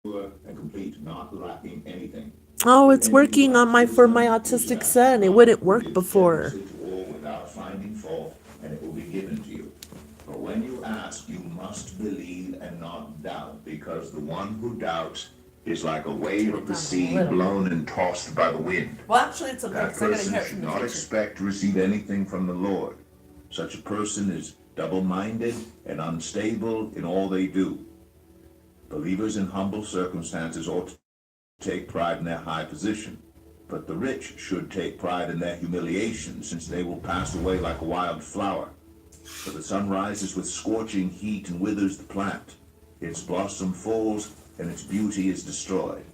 and complete, not lacking anything. Oh, If it's any of you working on lack my for my wisdom, you autistic should ask son. It God, wouldn't who work gives before. generously to all without finding fault, and it will be given to you. But when you ask, you must believe and not doubt, because the one who doubts is like a wave of the sea blown and tossed by the wind. Well, actually, it's okay That because I gotta person hear it should from the not teacher. expect to receive anything from the Lord. Such a person is double-minded and unstable in all they do. Believers in humble circumstances ought to take pride in their high position, but the rich should take pride in their humiliation, since they will pass away like a wild flower. For the sun rises with scorching heat and withers the plant. Its blossom falls, and its beauty is destroyed.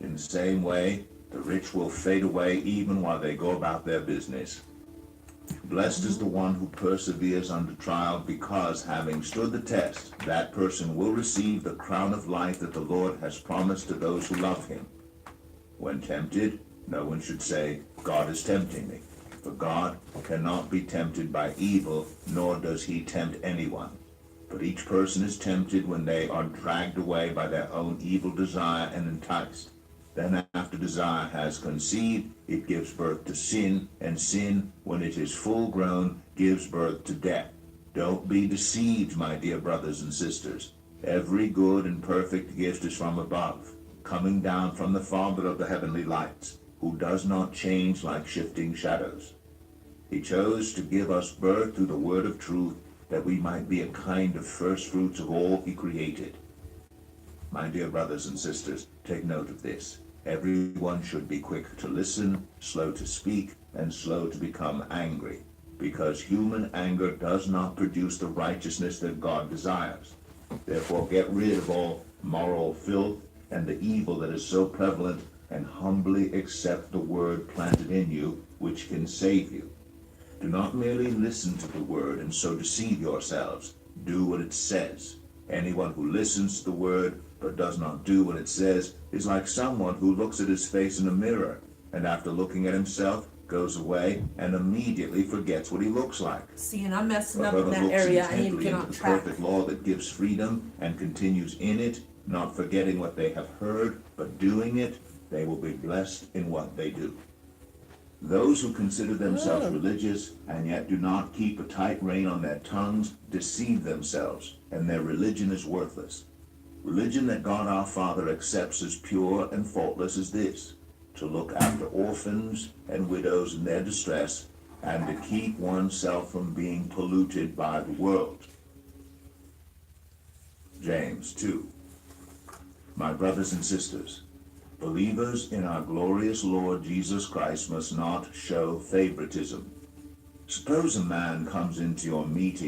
In the same way, the rich will fade away even while they go about their business. Blessed is the one who perseveres under trial, because, having stood the test, that person will receive the crown of life that the Lord has promised to those who love him. When tempted, no one should say, God is tempting me. For God cannot be tempted by evil, nor does he tempt anyone. But each person is tempted when they are dragged away by their own evil desire and enticed. Then after desire has conceived, it gives birth to sin, and sin, when it is full grown, gives birth to death. Don't be deceived, my dear brothers and sisters. Every good and perfect gift is from above, coming down from the Father of the heavenly lights, who does not change like shifting shadows. He chose to give us birth through the word of truth, that we might be a kind of first fruits of all he created. My dear brothers and sisters, take note of this. Everyone should be quick to listen, slow to speak, and slow to become angry, because human anger does not produce the righteousness that God desires. Therefore, get rid of all moral filth and the evil that is so prevalent, and humbly accept the word planted in you, which can save you. Do not merely listen to the word and so deceive yourselves. Do what it says. Anyone who listens to the word but does not do what it says is like someone who looks at his face in a mirror, and after looking at himself, goes away and immediately forgets what he looks like. See, and I'm messing But up in whoever that looks area. I need to intently get into on the track. perfect law that gives freedom and continues in it, not forgetting what they have heard, but doing it, they will be blessed in what they do. Those who consider themselves religious and yet do not keep a tight rein on their tongues deceive themselves, and their religion is worthless. Religion that God our Father accepts as pure and faultless is this: to look after orphans and widows in their distress, and to keep oneself from being polluted by the world. James 2. My brothers and sisters, believers in our glorious Lord Jesus Christ must not show favoritism. Suppose a man comes into your meeting